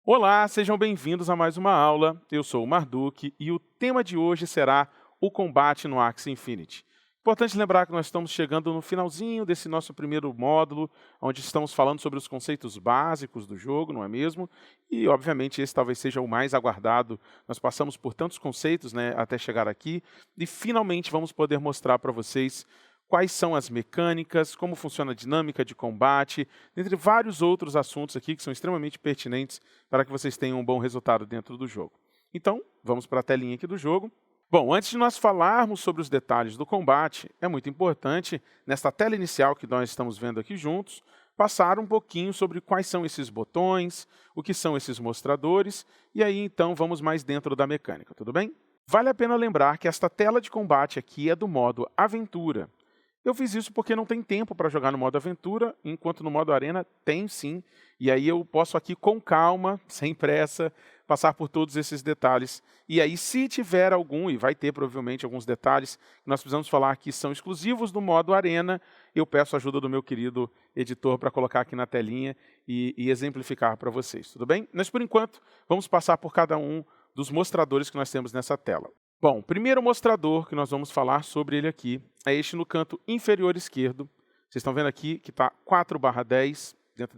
Olá, sejam bem-vindos a mais uma aula. Eu sou o Marduk e o tema de hoje será o combate no Axie Infinity. Importante lembrar que nós estamos chegando no finalzinho desse nosso primeiro módulo, onde estamos falando sobre os conceitos básicos do jogo, não é mesmo? E, obviamente, esse talvez seja o mais aguardado. Nós passamos por tantos conceitos, né, até chegar aqui, e finalmente vamos poder mostrar para vocês quais são as mecânicas, como funciona a dinâmica de combate, entre vários outros assuntos aqui que são extremamente pertinentes para que vocês tenham um bom resultado dentro do jogo. Então, vamos para a telinha aqui do jogo. Bom, antes de nós falarmos sobre os detalhes do combate, é muito importante, nesta tela inicial que nós estamos vendo aqui juntos, passar um pouquinho sobre quais são esses botões, o que são esses mostradores, e aí então vamos mais dentro da mecânica, tudo bem? Vale a pena lembrar que esta tela de combate aqui é do modo Aventura. Eu fiz isso porque não tem tempo para jogar no modo aventura, enquanto no modo arena tem sim. E aí eu posso aqui com calma, sem pressa, passar por todos esses detalhes. E aí se tiver algum, e vai ter provavelmente alguns detalhes que nós precisamos falar que são exclusivos do modo arena, eu peço a ajuda do meu querido editor para colocar aqui na telinha e exemplificar para vocês, tudo bem? Mas por enquanto, vamos passar por cada um dos mostradores que nós temos nessa tela. Bom, o primeiro mostrador que nós vamos falar sobre ele aqui é este no canto inferior esquerdo. Vocês estão vendo aqui que está 4/10 dentro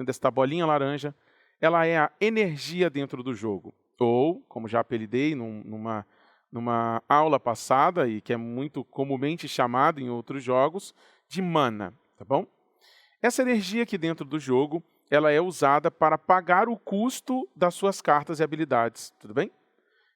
dessa bolinha laranja. Ela é a energia dentro do jogo. Ou, como já apelidei numa aula passada, e que é muito comumente chamado em outros jogos, de mana. Tá bom? Essa energia aqui dentro do jogo, ela é usada para pagar o custo das suas cartas e habilidades. Tudo bem?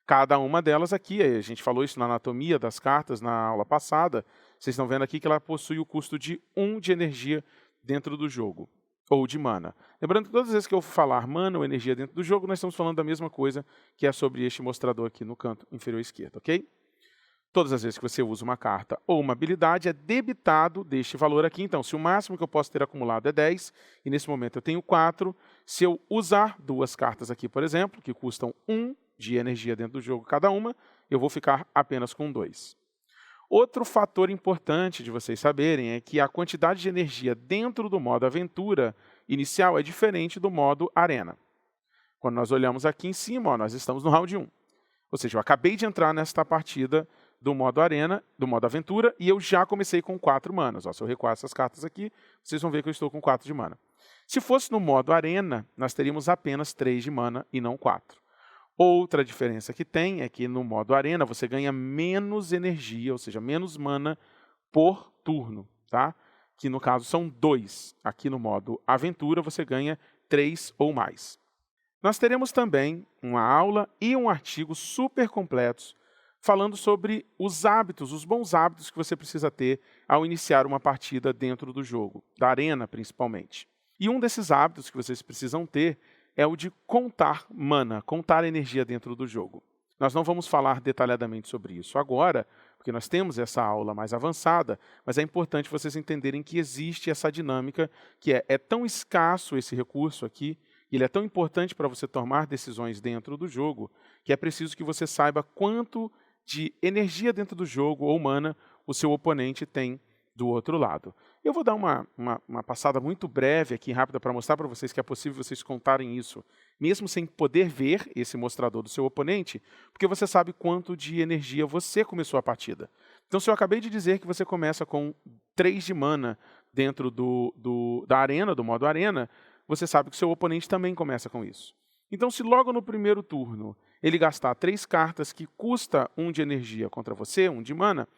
Cada uma delas aqui, a gente falou isso na anatomia das cartas na aula passada, vocês estão vendo aqui que ela possui o custo de 1 de energia dentro do jogo, ou de mana. Lembrando que todas as vezes que eu falar mana ou energia dentro do jogo, nós estamos falando da mesma coisa, que é sobre este mostrador aqui no canto inferior esquerdo, ok? Todas as vezes que você usa uma carta ou uma habilidade, é debitado deste valor aqui. Então, se o máximo que eu posso ter acumulado é 10, e nesse momento eu tenho 4, se eu usar duas cartas aqui, por exemplo, que custam 1 de energia dentro do jogo cada uma, eu vou ficar apenas com 2. Outro fator importante de vocês saberem é que a quantidade de energia dentro do modo aventura inicial é diferente do modo arena. Quando nós olhamos aqui em cima, ó, nós estamos no round 1. Ou seja, eu acabei de entrar nesta partida do modo arena, do modo aventura, e eu já comecei com 4 manas. Ó, se eu recuar essas cartas aqui, vocês vão ver que eu estou com 4 de mana. Se fosse no modo arena, nós teríamos apenas 3 de mana e não 4. Outra diferença que tem é que no modo arena você ganha menos energia, ou seja, menos mana por turno, tá? Que no caso são 2. Aqui no modo aventura você ganha 3 ou mais. Nós teremos também uma aula e um artigo super completos falando sobre os hábitos, os bons hábitos que você precisa ter ao iniciar uma partida dentro do jogo, da arena principalmente. E um desses hábitos que vocês precisam ter é o de contar mana, contar energia dentro do jogo. Nós não vamos falar detalhadamente sobre isso agora, porque nós temos essa aula mais avançada, mas é importante vocês entenderem que existe essa dinâmica, que é tão escasso esse recurso aqui, ele é tão importante para você tomar decisões dentro do jogo, que é preciso que você saiba quanto de energia dentro do jogo ou mana o seu oponente tem do outro lado. Eu vou dar uma passada muito breve aqui, rápida, para mostrar para vocês que é possível vocês contarem isso, mesmo sem poder ver esse mostrador do seu oponente, porque você sabe quanto de energia você começou a partida. Então, se eu acabei de dizer que você começa com 3 de mana dentro da arena, do modo arena, você sabe que o seu oponente também começa com isso. Então, se logo no primeiro turno ele gastar 3 cartas que custa 1 de energia contra você, 1 de mana,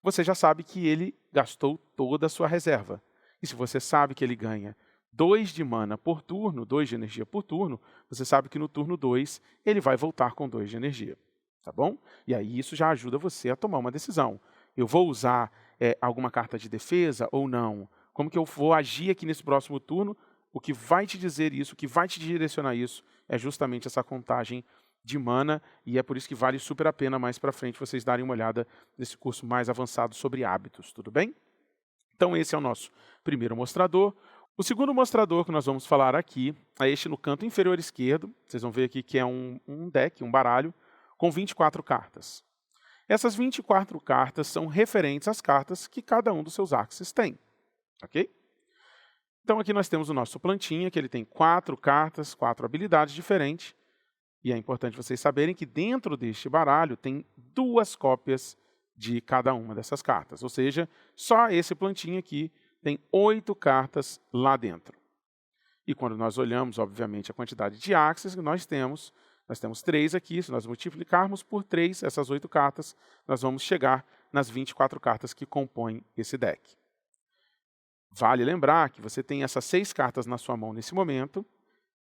você já sabe que ele gastou toda a sua reserva. E se você sabe que ele ganha 2 de mana por turno, 2 de energia por turno, você sabe que no turno 2 ele vai voltar com 2 de energia. Tá bom? E aí isso já ajuda você a tomar uma decisão. Eu vou usar alguma carta de defesa ou não? Como que eu vou agir aqui nesse próximo turno? O que vai te dizer isso, o que vai te direcionar isso, é justamente essa contagem de mana, e é por isso que vale super a pena mais para frente vocês darem uma olhada nesse curso mais avançado sobre hábitos, tudo bem? Então esse é o nosso primeiro mostrador. O segundo mostrador que nós vamos falar aqui é este no canto inferior esquerdo. Vocês vão ver aqui que é um deck, um baralho, com 24 cartas. Essas 24 cartas são referentes às cartas que cada um dos seus axes tem, ok? Então aqui nós temos o nosso plantinha, que ele tem 4 cartas, 4 habilidades diferentes. E é importante vocês saberem que dentro deste baralho tem 2 cópias de cada uma dessas cartas. Ou seja, só esse plantinha aqui tem 8 cartas lá dentro. E quando nós olhamos, obviamente, a quantidade de axes que nós temos 3 aqui. Se nós multiplicarmos por 3 essas 8 cartas, nós vamos chegar nas 24 cartas que compõem esse deck. Vale lembrar que você tem essas 6 cartas na sua mão nesse momento,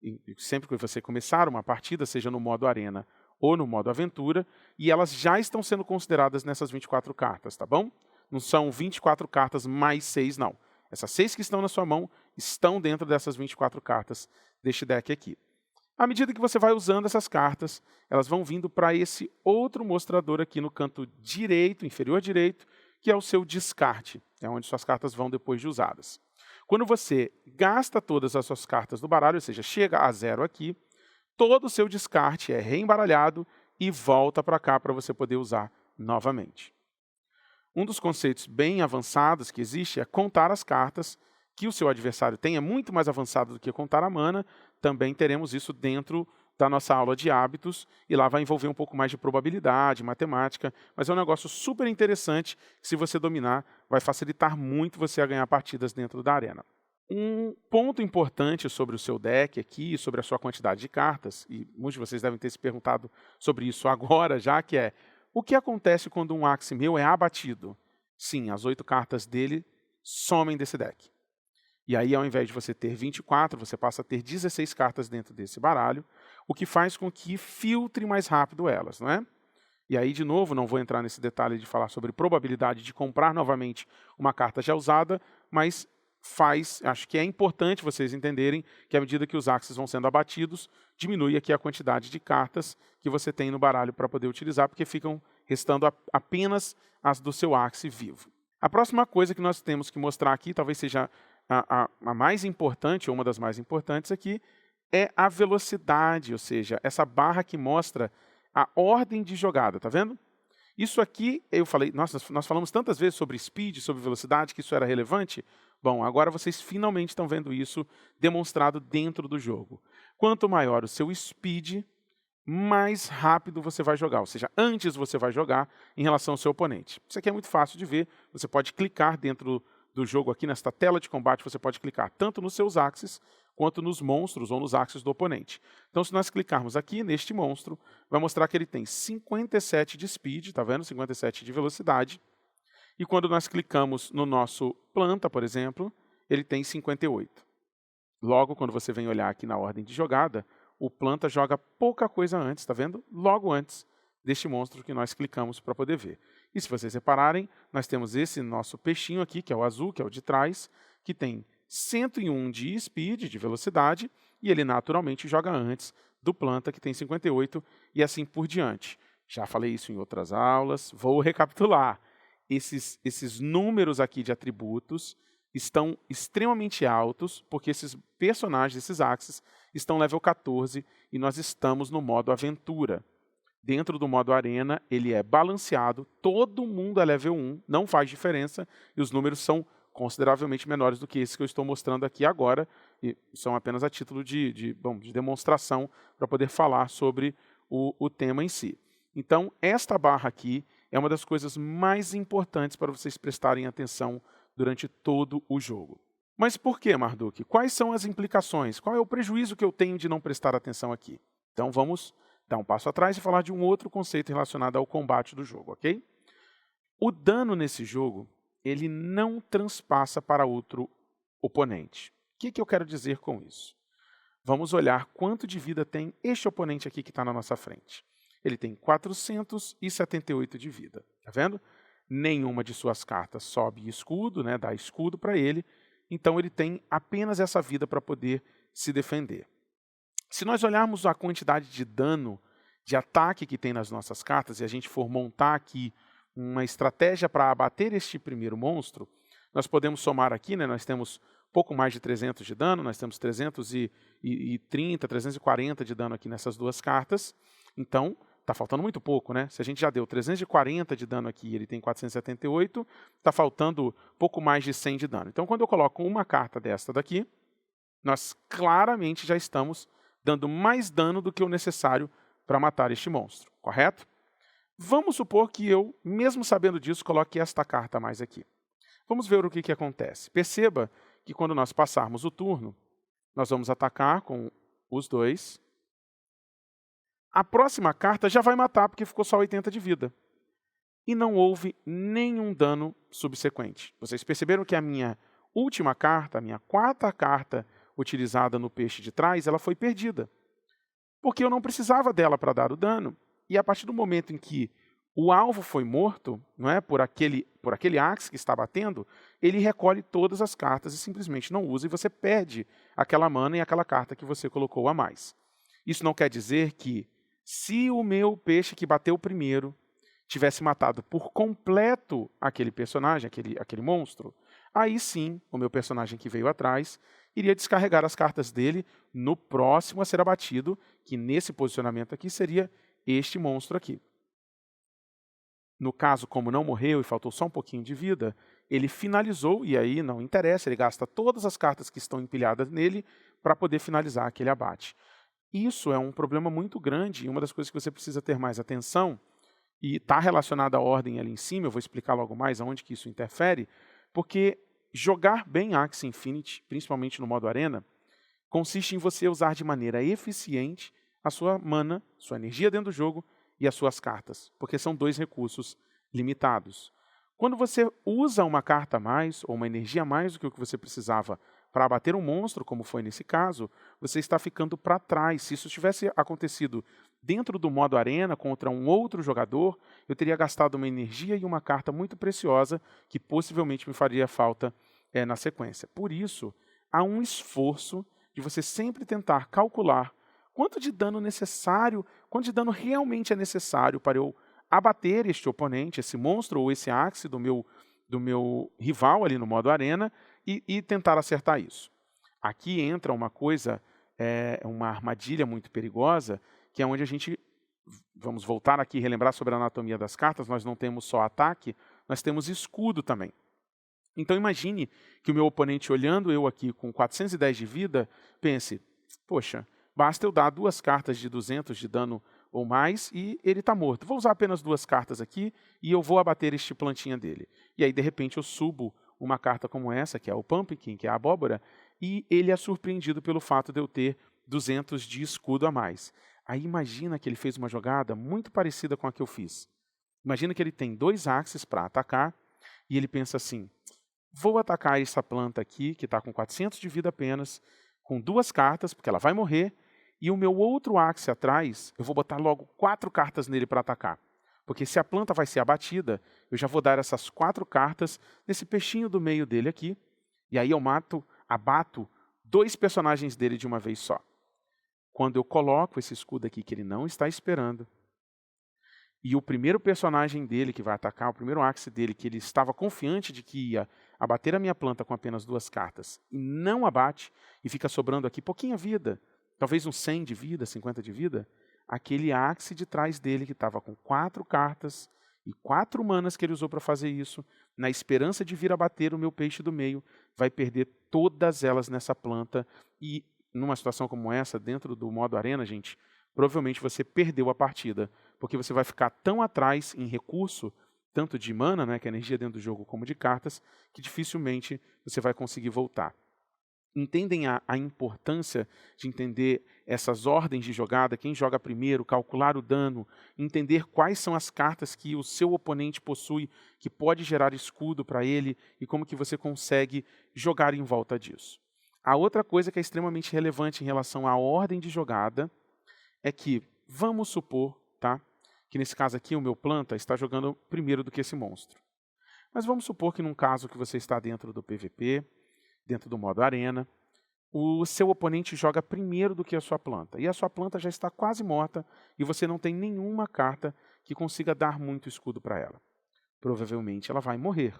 e sempre que você começar uma partida, seja no modo arena ou no modo aventura, e elas já estão sendo consideradas nessas 24 cartas, tá bom? Não são 24 cartas mais 6, não. Essas 6 que estão na sua mão estão dentro dessas 24 cartas deste deck aqui. À medida que você vai usando essas cartas, elas vão vindo para esse outro mostrador aqui no canto direito, inferior direito, que é o seu descarte, é onde suas cartas vão depois de usadas. Quando você gasta todas as suas cartas do baralho, ou seja, chega a 0 aqui, todo o seu descarte é reembaralhado e volta para cá para você poder usar novamente. Um dos conceitos bem avançados que existe é contar as cartas que o seu adversário tem, é muito mais avançado do que contar a mana. Também teremos isso dentro da nossa aula de hábitos, e lá vai envolver um pouco mais de probabilidade, matemática, mas é um negócio super interessante que, se você dominar, vai facilitar muito você a ganhar partidas dentro da arena. Um ponto importante sobre o seu deck aqui, sobre a sua quantidade de cartas, e muitos de vocês devem ter se perguntado sobre isso agora já, que é: o que acontece quando um Axe meu é abatido? Sim, as 8 cartas dele somem desse deck. E aí, ao invés de você ter 24, você passa a ter 16 cartas dentro desse baralho, o que faz com que filtre mais rápido elas, não é? E aí, de novo, não vou entrar nesse detalhe de falar sobre probabilidade de comprar novamente uma carta já usada, mas acho que é importante vocês entenderem que, à medida que os axes vão sendo abatidos, diminui aqui a quantidade de cartas que você tem no baralho para poder utilizar, porque ficam restando apenas as do seu axe vivo. A próxima coisa que nós temos que mostrar aqui, talvez seja a mais importante, ou uma das mais importantes aqui, é a velocidade, ou seja, essa barra que mostra a ordem de jogada, tá vendo? Isso aqui, eu falei, nossa, nós falamos tantas vezes sobre speed, sobre velocidade, que isso era relevante. Bom, agora vocês finalmente estão vendo isso demonstrado dentro do jogo. Quanto maior o seu speed, mais rápido você vai jogar, ou seja, antes você vai jogar em relação ao seu oponente. Isso aqui é muito fácil de ver, você pode clicar dentro do jogo aqui, nesta tela de combate, você pode clicar tanto nos seus axes, quanto nos monstros ou nos axes do oponente. Então, se nós clicarmos aqui neste monstro, vai mostrar que ele tem 57 de speed, tá vendo? 57 de velocidade. E quando nós clicamos no nosso planta, por exemplo, ele tem 58. Logo, quando você vem olhar aqui na ordem de jogada, o planta joga pouca coisa antes, tá vendo? Logo antes deste monstro que nós clicamos para poder ver. E se vocês repararem, nós temos esse nosso peixinho aqui, que é o azul, que é o de trás, que tem 101 de speed, de velocidade, e ele naturalmente joga antes do planta, que tem 58, e assim por diante. Já falei isso em outras aulas, vou recapitular. Esses números aqui de atributos estão extremamente altos, porque esses personagens, esses axes, estão level 14, e nós estamos no modo aventura. Dentro do modo arena, ele é balanceado, todo mundo é level 1, não faz diferença, e os números são consideravelmente menores do que esses que eu estou mostrando aqui agora, e são apenas a título de demonstração para poder falar sobre o tema em si. Então, esta barra aqui é uma das coisas mais importantes para vocês prestarem atenção durante todo o jogo. Mas por que, Marduk? Quais são as implicações? Qual é o prejuízo que eu tenho de não prestar atenção aqui? Então, vamos dar um passo atrás e falar de um outro conceito relacionado ao combate do jogo, ok? O dano nesse jogo, ele não transpassa para outro oponente. O que eu quero dizer com isso? Vamos olhar quanto de vida tem este oponente aqui que está na nossa frente. Ele tem 478 de vida, tá vendo? Nenhuma de suas cartas sobe escudo, né, dá escudo para ele, então ele tem apenas essa vida para poder se defender. Se nós olharmos a quantidade de dano, de ataque que tem nas nossas cartas, e a gente for montar aqui uma estratégia para abater este primeiro monstro, nós podemos somar aqui, né, nós temos pouco mais de 300 de dano, nós temos 330, 340 de dano aqui nessas duas cartas. Então, está faltando muito pouco, né? Se a gente já deu 340 de dano aqui e ele tem 478, está faltando pouco mais de 100 de dano. Então, quando eu coloco uma carta desta daqui, nós claramente já estamos dando mais dano do que o necessário para matar este monstro, correto? Vamos supor que eu, mesmo sabendo disso, coloque esta carta a mais aqui. Vamos ver o que acontece. Perceba que quando nós passarmos o turno, nós vamos atacar com os dois. A próxima carta já vai matar, porque ficou só 80 de vida. E não houve nenhum dano subsequente. Vocês perceberam que a minha última carta, a minha quarta carta utilizada no peixe de trás, ela foi perdida. Porque eu não precisava dela para dar o dano. E a partir do momento em que o alvo foi morto, não é, por aquele Axe que está batendo, ele recolhe todas as cartas e simplesmente não usa, e você perde aquela mana e aquela carta que você colocou a mais. Isso não quer dizer que, se o meu peixe que bateu primeiro tivesse matado por completo aquele personagem, aquele monstro, aí sim, o meu personagem que veio atrás iria descarregar as cartas dele no próximo a ser abatido, que nesse posicionamento aqui seria este monstro aqui. No caso, como não morreu e faltou só um pouquinho de vida, ele finalizou, e aí não interessa, ele gasta todas as cartas que estão empilhadas nele para poder finalizar aquele abate. Isso é um problema muito grande, e uma das coisas que você precisa ter mais atenção, e está relacionada à ordem ali em cima, eu vou explicar logo mais aonde que isso interfere, porque jogar bem Axie Infinity, principalmente no modo arena, consiste em você usar de maneira eficiente a sua mana, sua energia dentro do jogo e as suas cartas, porque são dois recursos limitados. Quando você usa uma carta a mais, ou uma energia a mais do que o que você precisava para abater um monstro, como foi nesse caso, você está ficando para trás. Se isso tivesse acontecido dentro do modo arena, contra um outro jogador, eu teria gastado uma energia e uma carta muito preciosa, que possivelmente me faria falta na sequência. Por isso, há um esforço de você sempre tentar calcular quanto de dano necessário, quanto de dano realmente é necessário para eu abater este oponente, esse monstro ou esse Axe do meu rival ali no modo arena e tentar acertar isso. Aqui entra uma coisa, uma armadilha muito perigosa, que é onde a gente, vamos voltar aqui e relembrar sobre a anatomia das cartas, nós não temos só ataque, nós temos escudo também. Então imagine que o meu oponente, olhando eu aqui com 410 de vida, pense, poxa, basta eu dar 2 cartas de 200 de dano ou mais e ele está morto. Vou usar apenas 2 cartas aqui e eu vou abater este plantinha dele. E aí, de repente, eu subo uma carta como essa, que é o Pumpkin, que é a abóbora, e ele é surpreendido pelo fato de eu ter 200 de escudo a mais. Aí imagina que ele fez uma jogada muito parecida com a que eu fiz. Imagina que ele tem 2 axes para atacar e ele pensa assim, vou atacar essa planta aqui, que está com 400 de vida apenas, com 2 cartas, porque ela vai morrer, e o meu outro axe atrás, eu vou botar logo 4 cartas nele para atacar. Porque se a planta vai ser abatida, eu já vou dar essas 4 cartas nesse peixinho do meio dele aqui, e aí eu abato 2 personagens dele de uma vez só. Quando eu coloco esse escudo aqui que ele não está esperando, e o primeiro personagem dele que vai atacar, o primeiro axe dele, que ele estava confiante de que ia abater a minha planta com apenas 2 cartas, e não abate, e fica sobrando aqui pouquinha vida, talvez uns 100 de vida, 50 de vida, aquele axe de trás dele que estava com 4 cartas e 4 manas que ele usou para fazer isso, na esperança de vir abater o meu peixe do meio, vai perder todas elas nessa planta. E numa situação como essa, dentro do modo arena, gente, provavelmente você perdeu a partida, porque você vai ficar tão atrás em recurso, tanto de mana, né, que é energia dentro do jogo, como de cartas, que dificilmente você vai conseguir voltar. Entendem a importância de entender essas ordens de jogada, quem joga primeiro, calcular o dano, entender quais são as cartas que o seu oponente possui, que pode gerar escudo para ele, e como que você consegue jogar em volta disso. A outra coisa que é extremamente relevante em relação à ordem de jogada é que, vamos supor, tá, que nesse caso aqui o meu planta está jogando primeiro do que esse monstro. Mas vamos supor que num caso que você está dentro do PVP, dentro do modo arena, o seu oponente joga primeiro do que a sua planta. E a sua planta já está quase morta e você não tem nenhuma carta que consiga dar muito escudo para ela. Provavelmente ela vai morrer.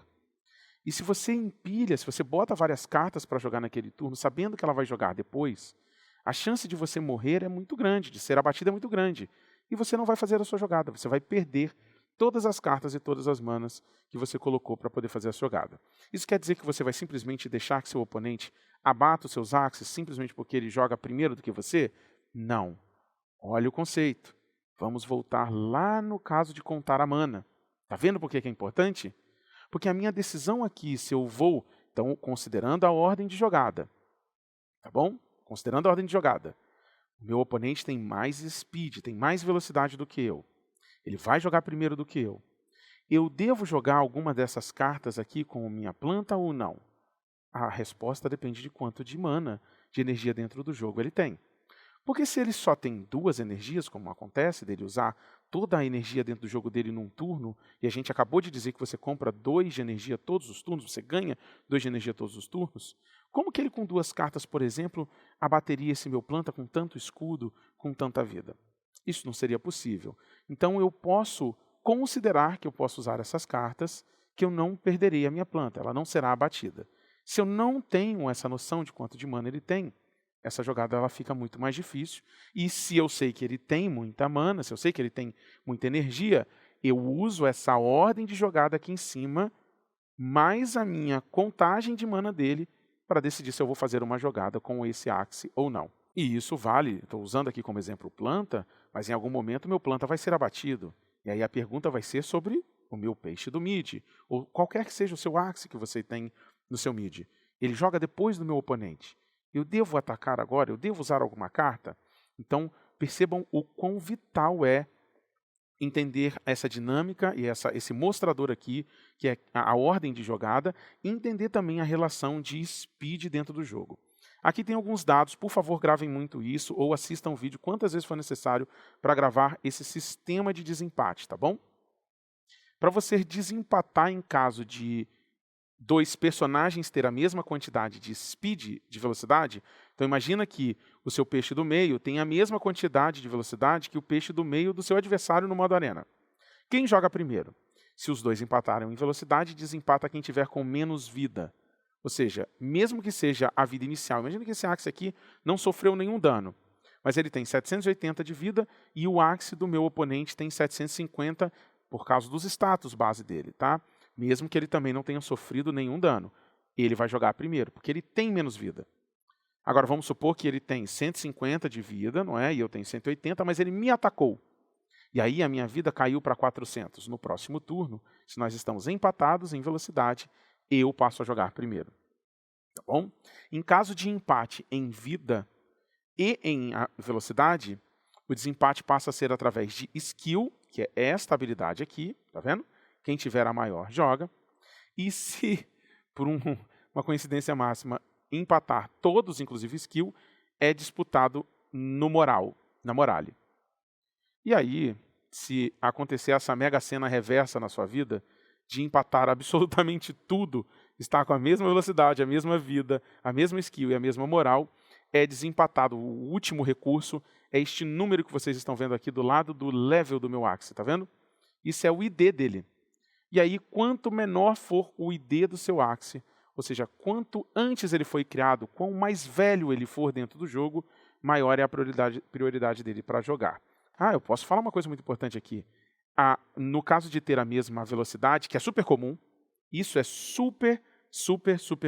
E se você empilha, se você bota várias cartas para jogar naquele turno, sabendo que ela vai jogar depois, a chance de você morrer é muito grande, de ser abatida é muito grande. e você não vai fazer a sua jogada. Você vai perder todas as cartas e todas as manas que você colocou para poder fazer a jogada. Isso quer dizer que você vai simplesmente deixar que seu oponente abata os seus axes simplesmente porque ele joga primeiro do que você? Não. Olha o conceito. Vamos voltar lá no caso de contar a mana. Está vendo por que é importante? Porque a minha decisão aqui, se eu vou, então, considerando a ordem de jogada, tá bom? Considerando a ordem de jogada, o meu oponente tem mais speed, tem mais velocidade do que eu. Ele vai jogar primeiro do que eu. Eu devo jogar alguma dessas cartas aqui com minha planta ou não? A resposta depende de quanto de mana, de energia dentro do jogo ele tem. Porque se ele só tem 2 energias, como acontece, dele usar toda a energia dentro do jogo dele num turno, e a gente acabou de dizer que você compra 2 de energia todos os turnos, você ganha 2 de energia todos os turnos, como que ele com 2 cartas, por exemplo, abateria esse meu planta com tanto escudo, com tanta vida? Isso não seria possível. Então eu posso considerar que eu posso usar essas cartas, que eu não perderei a minha planta, ela não será abatida. Se eu não tenho essa noção de quanto de mana ele tem, essa jogada ela fica muito mais difícil. E se eu sei que ele tem muita mana, se eu sei que ele tem muita energia, eu uso essa ordem de jogada aqui em cima, mais a minha contagem de mana dele, para decidir se eu vou fazer uma jogada com esse axe ou não. E isso vale, estou usando aqui como exemplo planta, mas em algum momento meu planta vai ser abatido. E aí a pergunta vai ser sobre o meu peixe do mid, ou qualquer que seja o seu axe que você tem no seu mid. Ele joga depois do meu oponente. Eu devo atacar agora? Eu devo usar alguma carta? Então, percebam o quão vital é entender essa dinâmica e esse mostrador aqui, que é a ordem de jogada, e entender também a relação de speed dentro do jogo. Aqui tem alguns dados, por favor gravem muito isso, ou assistam o vídeo quantas vezes for necessário para gravar esse sistema de desempate, tá bom? Para você desempatar em caso de 2 personagens ter a mesma quantidade de speed, de velocidade, então imagina que o seu peixe do meio tem a mesma quantidade de velocidade que o peixe do meio do seu adversário no modo arena. Quem joga primeiro? Se os 2 empatarem em velocidade, desempata quem tiver com menos vida. Ou seja, mesmo que seja a vida inicial, imagina que esse axe aqui não sofreu nenhum dano, mas ele tem 780 de vida e o axe do meu oponente tem 750 por causa dos status base dele, tá? Mesmo que ele também não tenha sofrido nenhum dano. Ele vai jogar primeiro, porque ele tem menos vida. Agora, vamos supor que ele tem 150 de vida, não é? E eu tenho 180, mas ele me atacou. E aí a minha vida caiu para 400. No próximo turno, se nós estamos empatados em velocidade, eu passo a jogar primeiro. Tá bom? Em caso de empate em vida e em velocidade, o desempate passa a ser através de skill, que é esta habilidade aqui, tá vendo? Quem tiver a maior joga. E se, por uma coincidência máxima, empatar todos, inclusive skill, é disputado no moral, na morale. E aí, se acontecer essa mega cena reversa na sua vida, de empatar absolutamente tudo, estar com a mesma velocidade, a mesma vida, a mesma skill e a mesma moral, é desempatado. O último recurso é este número que vocês estão vendo aqui do lado do level do meu axe, tá vendo? Isso é o ID dele. E aí, quanto menor for o ID do seu axe, ou seja, quanto antes ele foi criado, quão mais velho ele for dentro do jogo, maior é a prioridade dele para jogar. Eu posso falar uma coisa muito importante aqui. No caso de ter a mesma velocidade, que é super comum, isso é super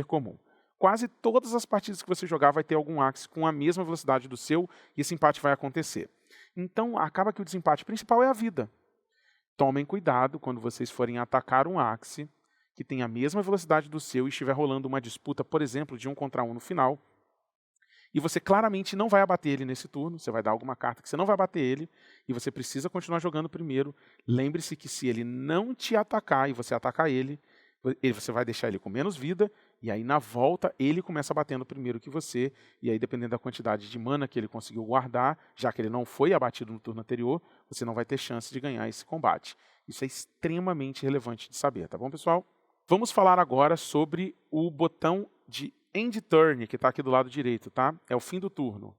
comum. Quase todas as partidas que você jogar vai ter algum axe com a mesma velocidade do seu e esse empate vai acontecer. Então, acaba que o desempate principal é a vida. Tomem cuidado quando vocês forem atacar um axe que tem a mesma velocidade do seu e estiver rolando uma disputa, por exemplo, de 1 contra 1 no final, e você claramente não vai abater ele nesse turno, você vai dar alguma carta que você não vai abater ele, e você precisa continuar jogando primeiro. Lembre-se que se ele não te atacar e você atacar ele, você vai deixar ele com menos vida, e aí na volta ele começa batendo primeiro que você, e aí dependendo da quantidade de mana que ele conseguiu guardar, já que ele não foi abatido no turno anterior, você não vai ter chance de ganhar esse combate. Isso é extremamente relevante de saber, tá bom, pessoal? Vamos falar agora sobre o botão de End Turn, que está aqui do lado direito, tá? É o fim do turno.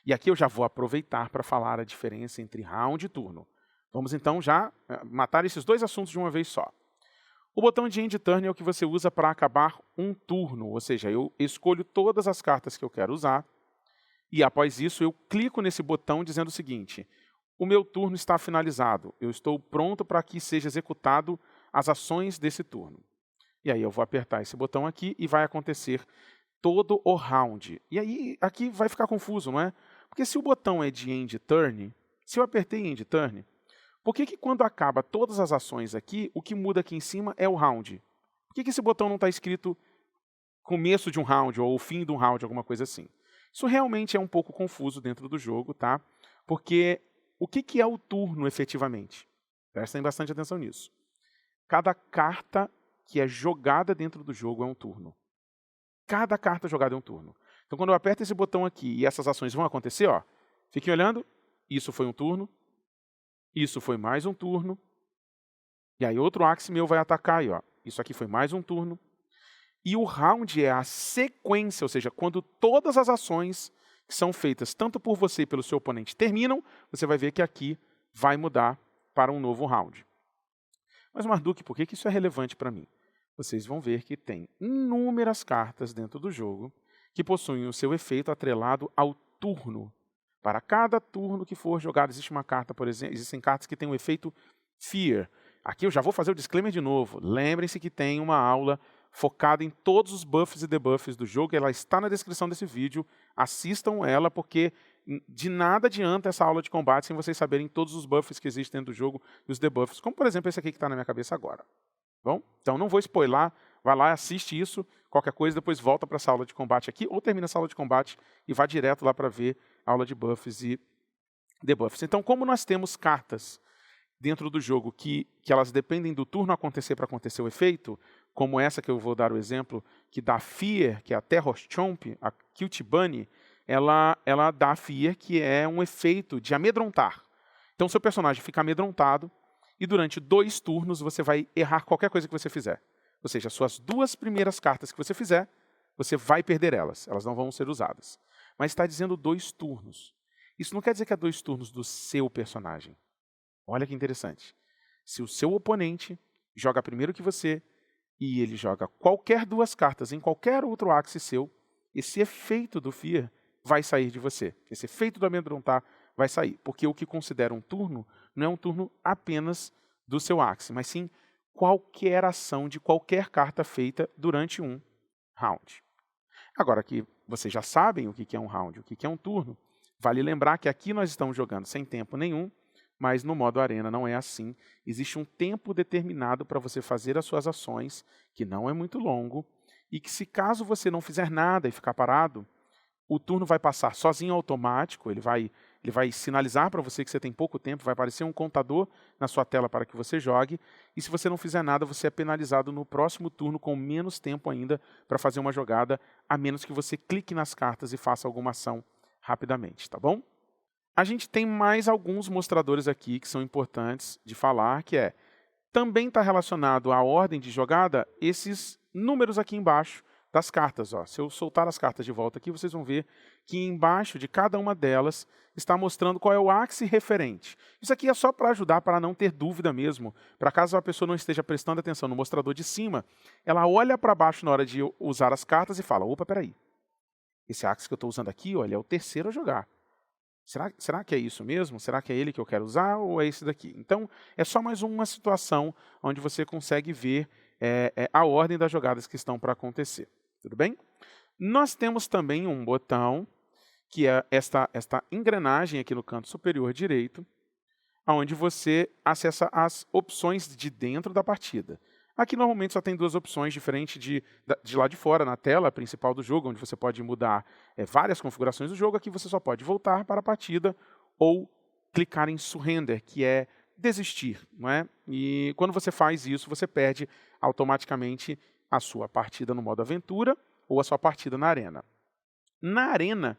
E aqui eu já vou aproveitar para falar a diferença entre round e turno. Vamos então já matar esses 2 assuntos de uma vez só. O botão de End Turn é o que você usa para acabar um turno, ou seja, eu escolho todas as cartas que eu quero usar, e após isso eu clico nesse botão dizendo o seguinte: o meu turno está finalizado. Eu estou pronto para que seja executado as ações desse turno. E aí eu vou apertar esse botão aqui e vai acontecer todo o round. E aí aqui vai ficar confuso, não é? Porque se o botão é de End Turn, se eu apertei End Turn, por que quando acaba todas as ações aqui, o que muda aqui em cima é o round? Por que esse botão não está escrito começo de um round ou fim de um round, alguma coisa assim? Isso realmente é um pouco confuso dentro do jogo, tá? Porque o que é o turno efetivamente? Prestem bastante atenção nisso. Cada carta que é jogada dentro do jogo é um turno. Cada carta jogada é um turno. Então, quando eu aperto esse botão aqui e essas ações vão acontecer, ó, fiquem olhando, isso foi um turno, isso foi mais um turno, e aí outro Axe meu vai atacar aí, ó. Isso aqui foi mais um turno. E o round é a sequência, ou seja, quando todas as ações que são feitas tanto por você e pelo seu oponente terminam, você vai ver que aqui vai mudar para um novo round. Mas, Marduk, por que isso é relevante para mim? Vocês vão ver que tem inúmeras cartas dentro do jogo que possuem o seu efeito atrelado ao turno. Para cada turno que for jogado, existe uma carta, por exemplo, existem cartas que têm o efeito Fear. Aqui eu já vou fazer o disclaimer de novo. Lembrem-se que tem uma aula focada em todos os buffs e debuffs do jogo. Ela está na descrição desse vídeo. Assistam ela, porque de nada adianta essa aula de combate sem vocês saberem todos os buffs que existem dentro do jogo e os debuffs. Como, por exemplo, esse aqui que está na minha cabeça agora. Bom, então não vou spoiler. Vai lá, assiste isso. Qualquer coisa, depois volta para essa aula de combate aqui, ou termina essa aula de combate e vá direto lá para ver a aula de buffs e debuffs. Então, como nós temos cartas dentro do jogo que elas dependem do turno acontecer para acontecer o efeito, como essa que eu vou dar o exemplo, que dá Fear, que é a Terror Chomp, a Cute Bunny, ela dá Fear, que é um efeito de amedrontar. Então, seu personagem fica amedrontado e durante 2 turnos você vai errar qualquer coisa que você fizer. Ou seja, as suas 2 primeiras cartas que você fizer, você vai perder elas. Elas não vão ser usadas. Mas está dizendo 2 turnos. Isso não quer dizer que é 2 turnos do seu personagem. Olha que interessante. Se o seu oponente joga primeiro que você e ele joga qualquer 2 cartas em qualquer outro Axe seu, esse efeito do Fear vai sair de você. Esse efeito do amedrontar vai sair. Porque o que considera um turno não é um turno apenas do seu Axe, mas sim qualquer ação de qualquer carta feita durante um round. Agora que vocês já sabem o que é um round, o que é um turno, vale lembrar que aqui nós estamos jogando sem tempo nenhum, mas no modo arena não é assim. Existe um tempo determinado para você fazer as suas ações, que não é muito longo, e que se caso você não fizer nada e ficar parado, o turno vai passar sozinho automático, ele vai sinalizar para você que você tem pouco tempo, vai aparecer um contador na sua tela para que você jogue, e se você não fizer nada, você é penalizado no próximo turno com menos tempo ainda para fazer uma jogada, a menos que você clique nas cartas e faça alguma ação rapidamente, tá bom? A gente tem mais alguns mostradores aqui que são importantes de falar, que também está relacionado à ordem de jogada, esses números aqui embaixo das cartas. Ó. Se eu soltar as cartas de volta aqui, vocês vão ver que embaixo de cada uma delas está mostrando qual é o Axe referente. Isso aqui é só para ajudar, para não ter dúvida mesmo. Para caso a pessoa não esteja prestando atenção no mostrador de cima, ela olha para baixo na hora de usar as cartas e fala, opa, peraí, esse Axe que eu estou usando aqui, olha, é o terceiro a jogar. Será que é isso mesmo? Será que é ele que eu quero usar ou é esse daqui? Então, é só mais uma situação onde você consegue ver a ordem das jogadas que estão para acontecer. Tudo bem? Nós temos também um botão, que é esta engrenagem aqui no canto superior direito, onde você acessa as opções de dentro da partida. Aqui normalmente só tem 2 opções diferentes de lá de fora, na tela principal do jogo, onde você pode mudar várias configurações do jogo. Aqui você só pode voltar para a partida ou clicar em Surrender, que é desistir. Não é? E quando você faz isso, você perde automaticamente a sua partida no modo aventura ou a sua partida na arena. Na arena,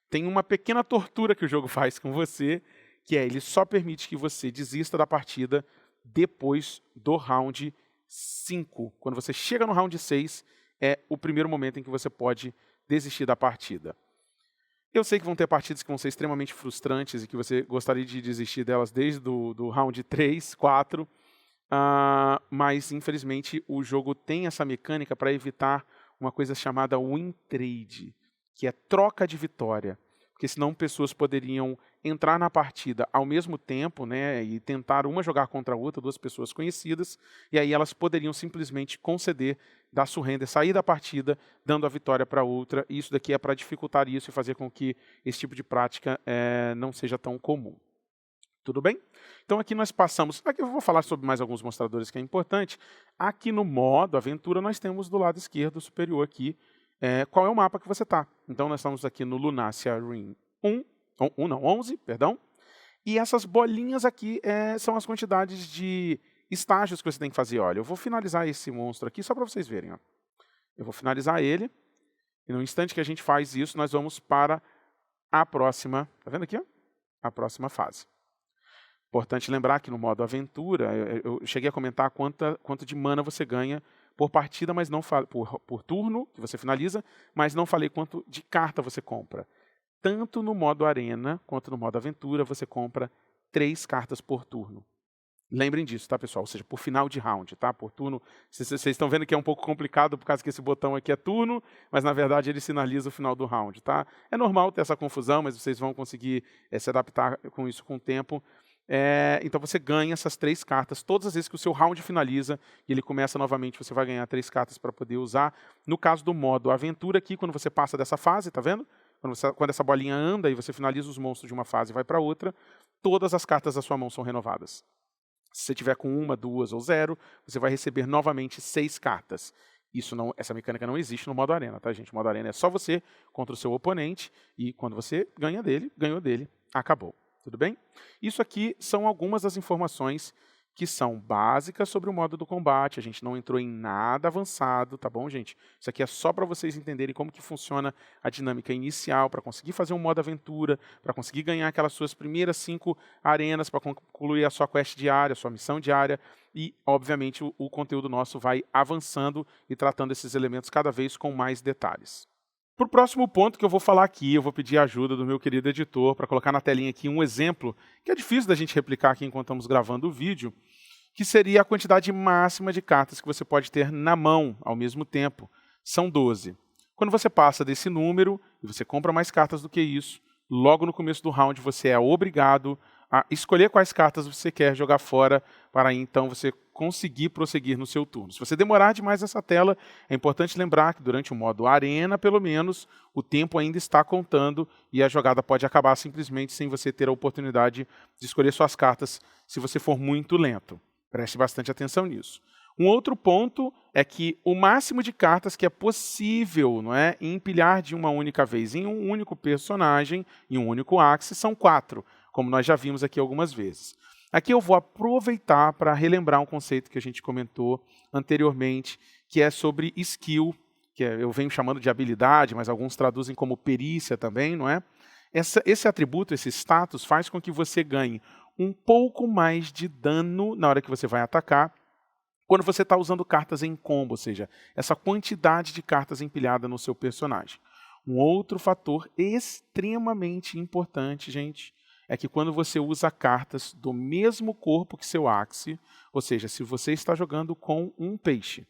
tem uma pequena tortura que o jogo faz com você, que ele só permite que você desista da partida depois do round 5. Quando você chega no round 6, é o primeiro momento em que você pode desistir da partida. Eu sei que vão ter partidas que vão ser extremamente frustrantes e que você gostaria de desistir delas desde do round 3, 4, mas infelizmente o jogo tem essa mecânica para evitar uma coisa chamada win trade, que é troca de vitória. O porque senão pessoas poderiam entrar na partida ao mesmo tempo, né, e tentar uma jogar contra a outra, duas pessoas conhecidas, e aí elas poderiam simplesmente conceder, dar surrender, sair da partida, dando a vitória para outra, e isso daqui é para dificultar isso e fazer com que esse tipo de prática não seja tão comum. Tudo bem? Então aqui nós passamos, aqui eu vou falar sobre mais alguns mostradores que é importante. Aqui no modo aventura nós temos do lado esquerdo superior aqui, qual é o mapa que você está. Então nós estamos aqui no Lunacia Ring 11, perdão. E essas bolinhas aqui são as quantidades de estágios que você tem que fazer. Olha, eu vou finalizar esse monstro aqui só para vocês verem. Ó. Eu vou finalizar ele, e no instante que a gente faz isso, nós vamos para a próxima, tá vendo aqui? Ó? A próxima fase. Importante lembrar que no modo aventura, eu cheguei a comentar quanto de mana você ganha por partida, mas não por turno que você finaliza, mas não falei quanto de carta você compra. Tanto no modo arena quanto no modo aventura, você compra 3 cartas por turno. Lembrem disso, tá, pessoal? Ou seja, por final de round, tá? Por turno. Vocês estão vendo que é um pouco complicado por causa que esse botão aqui é turno, mas na verdade ele sinaliza o final do round, tá? É normal ter essa confusão, mas vocês vão conseguir se adaptar com isso com o tempo. Então você ganha essas 3 cartas todas as vezes que o seu round finaliza e ele começa novamente, você vai ganhar 3 cartas para poder usar. No caso do modo aventura aqui, quando você passa dessa fase, tá vendo? Quando essa bolinha anda e você finaliza os monstros de uma fase e vai para outra, todas as cartas da sua mão são renovadas. Se você tiver com 1, 2 ou 0, você vai receber novamente 6 cartas. Essa mecânica não existe no modo arena, tá, gente? O modo arena é só você contra o seu oponente e quando você ganhou dele, acabou. Tudo bem? Isso aqui são algumas das informações que são básicas sobre o modo do combate. A gente não entrou em nada avançado, tá bom, gente? Isso aqui é só para vocês entenderem como que funciona a dinâmica inicial, para conseguir fazer um modo aventura, para conseguir ganhar aquelas suas primeiras 5 arenas, para concluir a sua quest diária, a sua missão diária. E, obviamente, o conteúdo nosso vai avançando e tratando esses elementos cada vez com mais detalhes. Para o próximo ponto que eu vou falar aqui, eu vou pedir a ajuda do meu querido editor para colocar na telinha aqui um exemplo, que é difícil da gente replicar aqui enquanto estamos gravando o vídeo, que seria a quantidade máxima de cartas que você pode ter na mão ao mesmo tempo. São 12. Quando você passa desse número, e você compra mais cartas do que isso, logo no começo do round você é obrigado a escolher quais cartas você quer jogar fora para então você conseguir prosseguir no seu turno. Se você demorar demais nessa tela, é importante lembrar que durante o modo arena, pelo menos, o tempo ainda está contando e a jogada pode acabar simplesmente sem você ter a oportunidade de escolher suas cartas se você for muito lento. Preste bastante atenção nisso. Um outro ponto é que o máximo de cartas que é possível, não é, empilhar de uma única vez em um único personagem, em um único axis, são 4, como nós já vimos aqui algumas vezes. Aqui eu vou aproveitar para relembrar um conceito que a gente comentou anteriormente, que é sobre skill, que eu venho chamando de habilidade, mas alguns traduzem como perícia também, não é? Esse atributo, esse status, faz com que você ganhe um pouco mais de dano na hora que você vai atacar, quando você está usando cartas em combo, ou seja, essa quantidade de cartas empilhada no seu personagem. Um outro fator extremamente importante, gente, é que quando você usa cartas do mesmo corpo que seu Axie, ou seja, se você está jogando com um peixe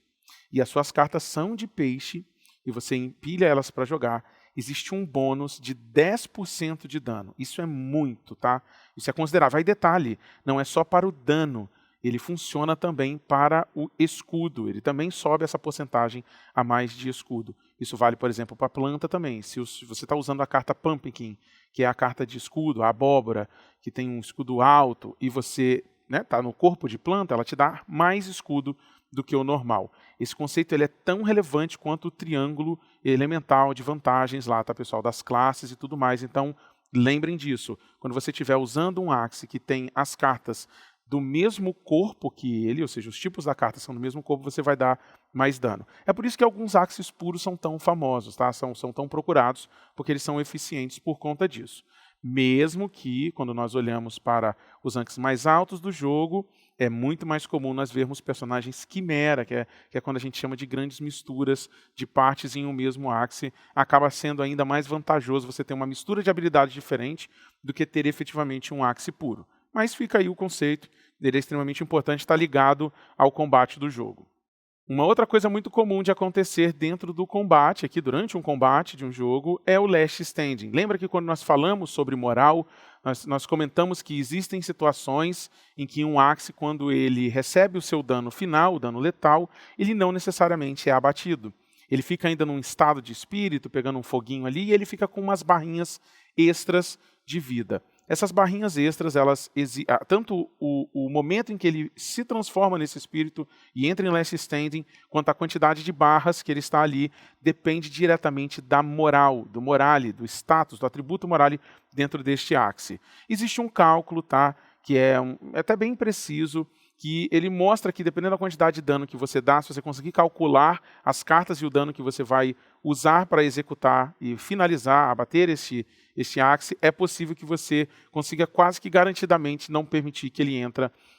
e as suas cartas são de peixe e você empilha elas para jogar, existe um bônus de 10% de dano. Isso é muito, tá? Isso é considerável. Aí detalhe, não é só para o dano, ele funciona também para o escudo. Ele também sobe essa porcentagem a mais de escudo. Isso vale, por exemplo, para a planta também. Se você está usando a carta Pumpkin, que é a carta de escudo, a abóbora, que tem um escudo alto, e você está no corpo de planta, ela te dá mais escudo do que o normal. Esse conceito ele é tão relevante quanto o triângulo elemental de vantagens lá, tá, pessoal, das classes e tudo mais. Então, lembrem disso. Quando você estiver usando um Axie que tem as cartas do mesmo corpo que ele, ou seja, os tipos da carta são do mesmo corpo, você vai dar mais dano. É por isso que alguns Axies puros são tão famosos, tá? São tão procurados, porque eles são eficientes por conta disso. Mesmo que, quando nós olhamos para os ranks mais altos do jogo, é muito mais comum nós vermos personagens quimera, que é quando a gente chama de grandes misturas de partes em um mesmo Axie. Acaba sendo ainda mais vantajoso você ter uma mistura de habilidade diferente do que ter efetivamente um Axie puro. Mas fica aí o conceito, ele é extremamente importante, está ligado ao combate do jogo. Uma outra coisa muito comum de acontecer dentro do combate, aqui durante um combate de um jogo, é o last standing. Lembra que quando nós falamos sobre moral, nós comentamos que existem situações em que um Axe, quando ele recebe o seu dano final, o dano letal, ele não necessariamente é abatido. Ele fica ainda num estado de espírito, pegando um foguinho ali, e ele fica com umas barrinhas extras de vida. Essas barrinhas extras, tanto o momento em que ele se transforma nesse espírito e entra em last standing, quanto a quantidade de barras que ele está ali, depende diretamente da moral, do morale, do status, do atributo morale dentro deste Axe. Existe um cálculo, tá, que é até bem preciso, que ele mostra que, dependendo da quantidade de dano que você dá, se você conseguir calcular as cartas e o dano que você vai usar para executar e finalizar, abater este Axe, é possível que você consiga quase que garantidamente não permitir que ele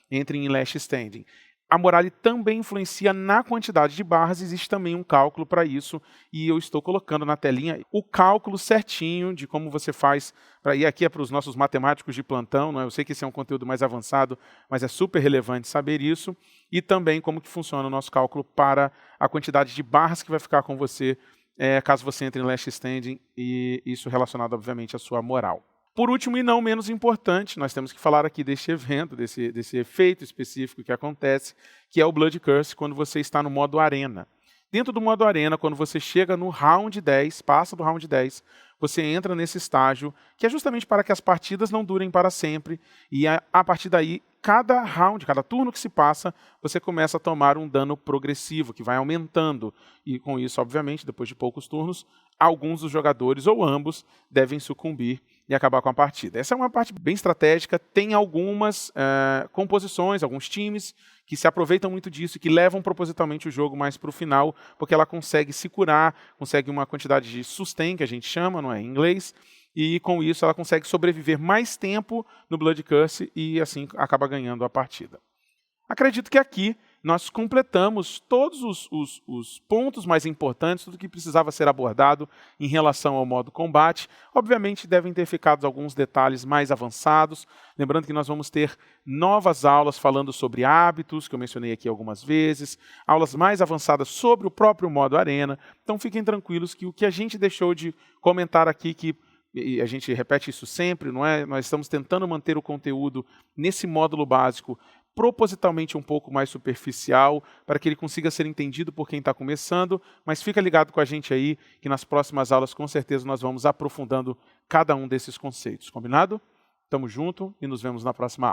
entre em last standing. A morale também influencia na quantidade de barras, existe também um cálculo para isso, e eu estou colocando na telinha o cálculo certinho de como você faz, e aqui é para os nossos matemáticos de plantão, eu sei que esse é um conteúdo mais avançado, mas é super relevante saber isso, e também como que funciona o nosso cálculo para a quantidade de barras que vai ficar com você, caso você entre em last standing, e isso relacionado, obviamente, à sua moral. Por último, e não menos importante, nós temos que falar aqui deste evento, desse efeito específico que acontece, que é o Blood Curse, quando você está no modo Arena. Dentro do modo Arena, quando você chega no round 10, passa do round 10, você entra nesse estágio, que é justamente para que as partidas não durem para sempre, e a partir daí, cada round, cada turno que se passa, você começa a tomar um dano progressivo, que vai aumentando. E com isso, obviamente, depois de poucos turnos, alguns dos jogadores, ou ambos, devem sucumbir e acabar com a partida. Essa é uma parte bem estratégica, tem algumas composições, alguns times que se aproveitam muito disso e que levam propositalmente o jogo mais para o final, porque ela consegue se curar, consegue uma quantidade de sustain, que a gente chama, não é, em inglês, e com isso ela consegue sobreviver mais tempo no Blood Curse e assim acaba ganhando a partida. Acredito que aqui nós completamos todos os pontos mais importantes, tudo que precisava ser abordado em relação ao modo combate. Obviamente devem ter ficado alguns detalhes mais avançados, lembrando que nós vamos ter novas aulas falando sobre hábitos, que eu mencionei aqui algumas vezes, aulas mais avançadas sobre o próprio modo Arena, então fiquem tranquilos que o que a gente deixou de comentar aqui, e a gente repete isso sempre, não é? Nós estamos tentando manter o conteúdo nesse módulo básico propositalmente um pouco mais superficial, para que ele consiga ser entendido por quem está começando, mas fica ligado com a gente aí, que nas próximas aulas com certeza nós vamos aprofundando cada um desses conceitos, combinado? Tamo junto e nos vemos na próxima aula.